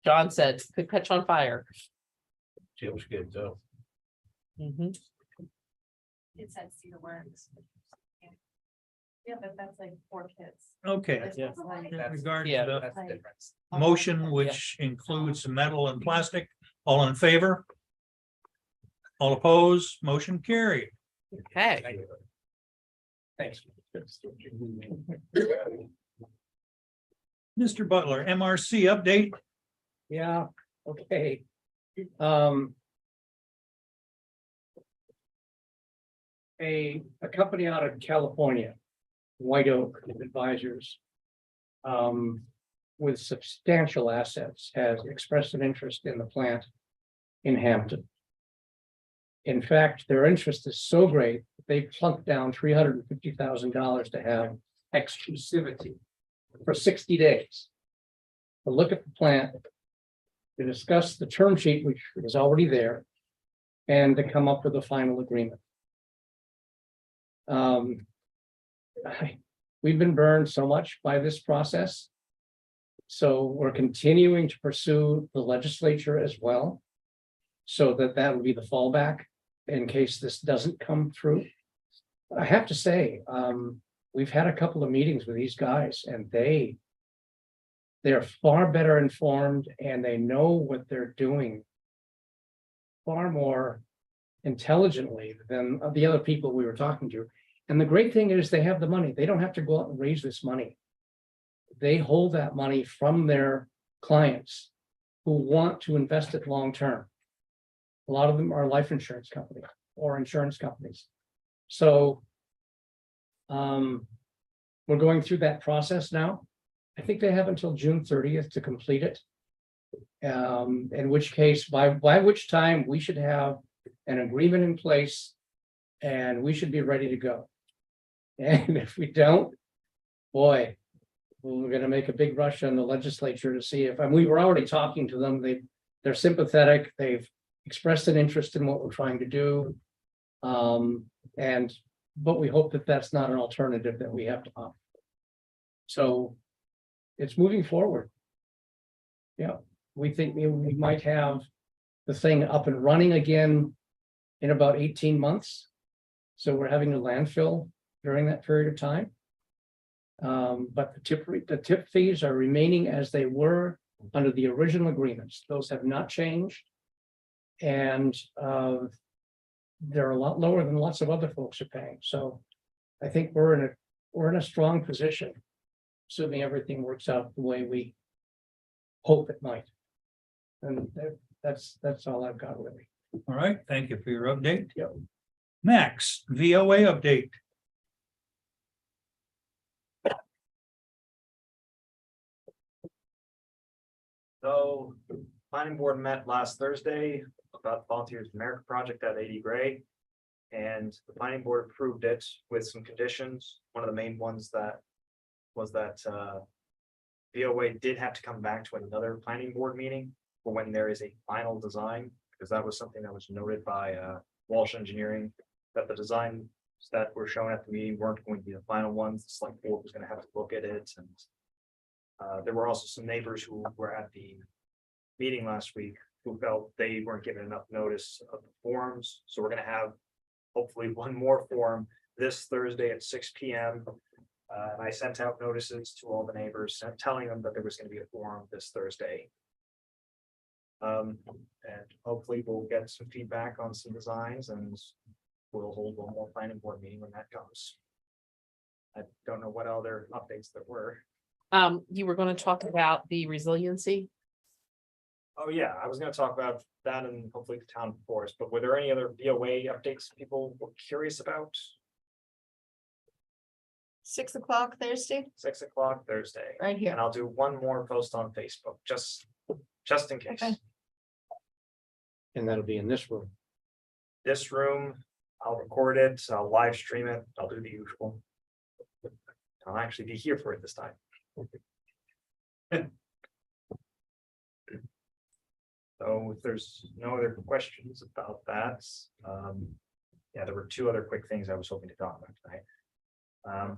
John said, could catch on fire. Jim's good, though. Mhm. It said Cedar Works. Yeah, but that's like 4 kids. Okay, Yeah. in regard Yeah, to the That's the difference. motion, which includes metal and plastic, all in favor? All opposed, motion carried. Okay, thanks. Mr. Butler, MRC update. Yeah, okay. A company out of California, White Oak Advisors. With substantial assets has expressed an interest in the plant in Hampton. In fact, their interest is so great, that they plunked down $350,000 to have exclusivity for 60 days. To look at the plant, to discuss the term sheet, which is already there, and to come up with a final agreement. We've been burned so much by this process. So we're continuing to pursue the legislature as well. So that will be the fallback in case this doesn't come through. I have to say, we've had a couple of meetings with these guys and they're far better informed and they know what they're doing far more intelligently than the other people we were talking to. And the great thing is they have the money. They don't have to go out and raise this money. They hold that money from their clients who want to invest it long-term. A lot of them are life insurance companies or insurance companies. So we're going through that process now. I think they have until June 30th to complete it. In which case, by which time we should have an agreement in place and we should be ready to go. And if we don't, boy, we're gonna make a big rush on the legislature to see if, and we were already talking to them, they're sympathetic, they've expressed an interest in what we're trying to do. But we hope that that's not an alternative that we have to opt. So it's moving forward. Yeah, we think we might have the thing up and running again in about 18 months. So we're having a landfill during that period of time. But the tip fees are remaining as they were under the original agreements. Those have not changed. And they're a lot lower than lots of other folks are paying. So I think we're in a strong position, assuming everything works out the way we hope it might. And that's all I've got really. All right, thank you for your update. Yep. Max, VOA update. So, planning board met last Thursday about the Volunteers America project at 80 Gray. And the planning board approved it with some conditions. One of the main ones that was that VOA did have to come back to another planning board meeting for when there is a final design, because that was something that was noted by Walsh Engineering, that the designs that were shown at the meeting weren't going to be the final ones. The select board was going to have to look at it, and there were also some neighbors who were at the meeting last week who felt they weren't given enough notice of the forums. So we're going to have hopefully one more forum this Thursday at 6 p.m. And I sent out notices to all the neighbors telling them that there was going to be a forum this Thursday. And hopefully we'll get some feedback on some designs and we'll hold one more planning board meeting when that comes. I don't know what other updates there were. You were going to talk about the resiliency. Oh, yeah, I was gonna talk about that and hopefully the town forest, but were there any other VOA updates people were curious about? 6 o'clock Thursday, 6 o'clock Thursday, right here. and I'll do one more post on Facebook, just in case. Okay. And that'll be in this room. This room, I'll record it, I'll live stream it, I'll do the usual. I'll actually be here for it this time. So if there's no other questions about that, yeah, there were two other quick things I was hoping to talk about tonight.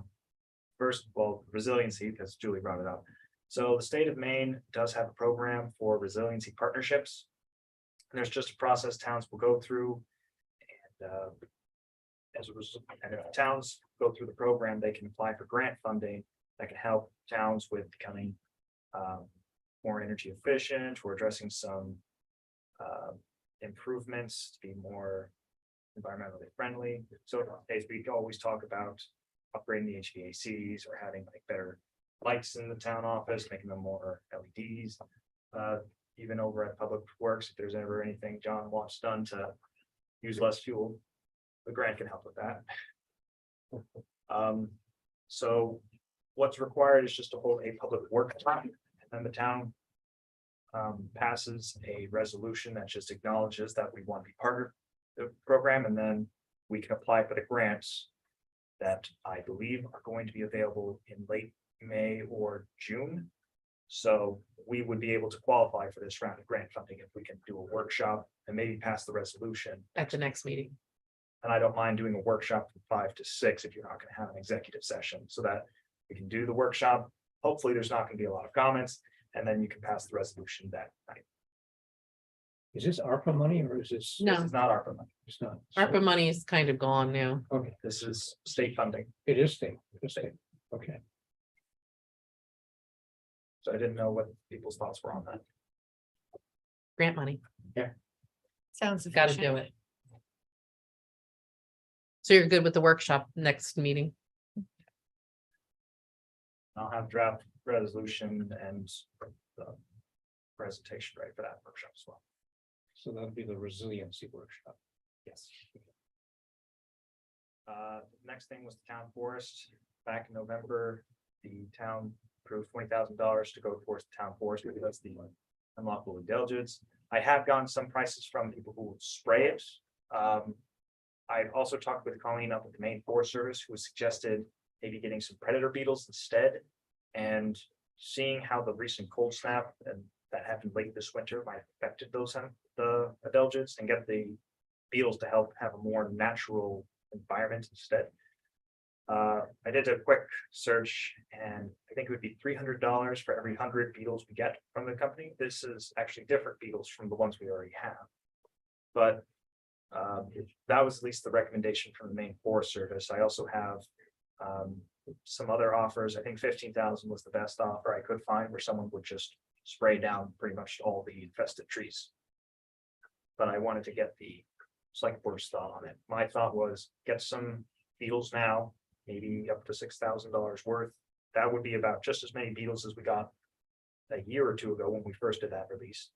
First, well, resiliency, because Julie brought it up. So the state of Maine does have a program for resiliency partnerships. And there's just a process towns will go through. And as a result, and if towns go through the program, they can apply for grant funding that can help towns with becoming more energy efficient or addressing some improvements to be more environmentally friendly. So as we always talk about upgrading the HVACs or having like better lights in the town office, making them more LEDs. Even over at Public Works, if there's ever anything John wants done to use less fuel, the grant can help with that. So what's required is just to hold a public workshop, and then the town passes a resolution that just acknowledges that we want to be part of the program, and then we can apply for the grants that I believe are going to be available in late May or June. So we would be able to qualify for this round of grant funding if we can do a workshop and maybe pass the resolution. At the next meeting. And I don't mind doing a workshop from 5 to 6 if you're not going to have an executive session, so that we can do the workshop. Hopefully, there's not going to be a lot of comments, and then you can pass the resolution that night. Is this ARPA money or is this? No. This is not ARPA money. It's not. ARPA money is kind of gone now. Okay, This is state funding. it is state, it's state, okay. So I didn't know what people's thoughts were on that. Grant money. Sounds Got to efficient. do it. So you're good with the workshop next meeting? I'll have draft resolution and the presentation ready for that workshop as well. So that'll be the resiliency workshop. Yes. Next thing was the town forest. Back in November, the town approved $20,000 to go towards the town forest because that's the unlawful indulgence. I have gotten some prices from people who will spray it. I've also talked with Colleen up at the Maine Forest Service, who has suggested maybe getting some predator beetles instead. And seeing how the recent cold snap and that happened late this winter might have affected those the indulgence, and get the beetles to help have a more natural environment instead. I did a quick search, and I think it would be $300 for every 100 beetles we get from the company. This is actually different beetles from the ones we already have. But that was at least the recommendation from the Maine Forest Service. I also have some other offers. I think 15,000 was the best offer I could find, where someone would just spray down pretty much all the infested trees. But I wanted to get the select board's thought on it. My thought was get some beetles now, maybe up to $6,000 worth. That would be about just as many beetles as we got a year or two ago when we first did that release.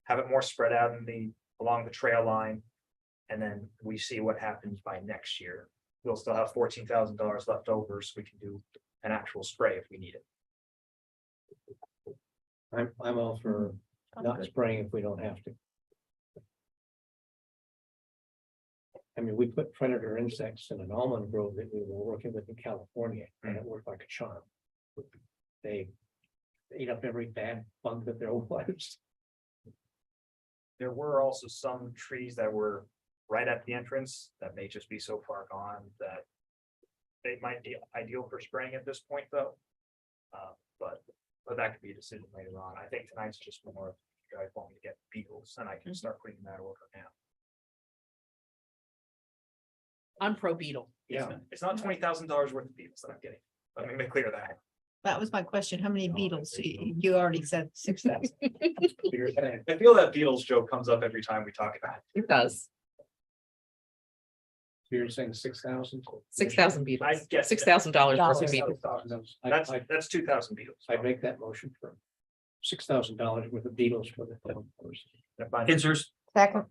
Have it more spread out along the trail line, and then we see what happens by next year. We'll still have $14,000 left over, so we can do an actual spray if we need it. I'm all for not spraying if we don't have to. I mean, we put predator insects in an almond grove that we were working with in California, and it worked like a charm. They ate up every bad bug that there was. There were also some trees that were right at the entrance that may just be so far gone that they might be ideal for spraying at this point, though. But that could be a decision later on. I think tonight's just more of, you guys want me to get beetles, and I can start putting that order now. I'm pro beetle. Yeah. It's not $20,000 worth of beetles that I'm getting. Let me make clear that. That was my question. How many beetles? You already said 6,000. I feel that beetles joke comes up every time we talk about it. It does. You're saying 6,000? 6,000 I beetles, guess- $6,000 worth of beetles. That's 2,000 beetles. I'd make that motion for $6,000 worth of beetles for the town forest. Is there, Second.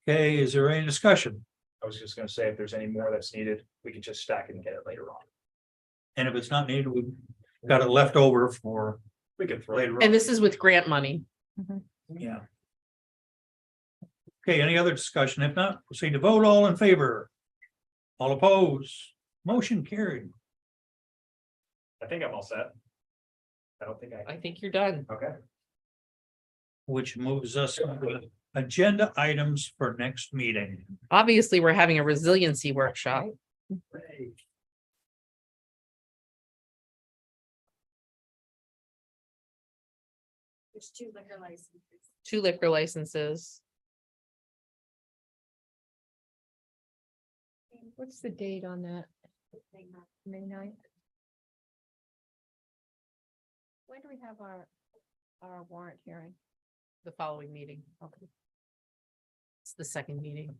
okay, is there any discussion? I was just gonna say, if there's any more that's needed, we can just stack it and get it later on. And if it's not needed, we've got it left over for We can throw it. later on. And this is with grant money. Yeah. Okay, any other discussion? If not, proceed to vote. All in favor? All opposed? Motion carried. I think I'm all set. I don't think I think you're done. okay. Which moves us to agenda items for next meeting. Obviously, we're having a resiliency workshop. There's 2 liquor licenses. 2 liquor licenses. What's the date on that? May 9th? When do we have our warrant hearing? The following meeting. Okay. It's the second meeting.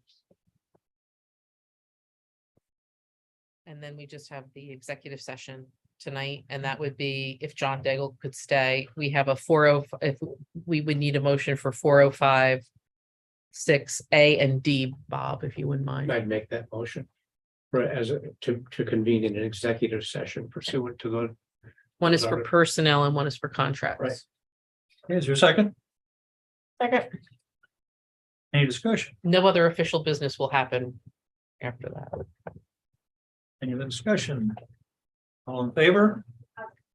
And then we just have the executive session tonight, and that would be if John Daigle could stay. We have a 40, if we would need a motion for 405, 6A and D, Bob, if you wouldn't mind. I'd make that motion. For to convene in an executive session pursuant to the. One is for Sorry. personnel and one is for contracts. Right. Is there a second? Second. Any discussion? No other official business will happen after that. Any other discussion? All in favor?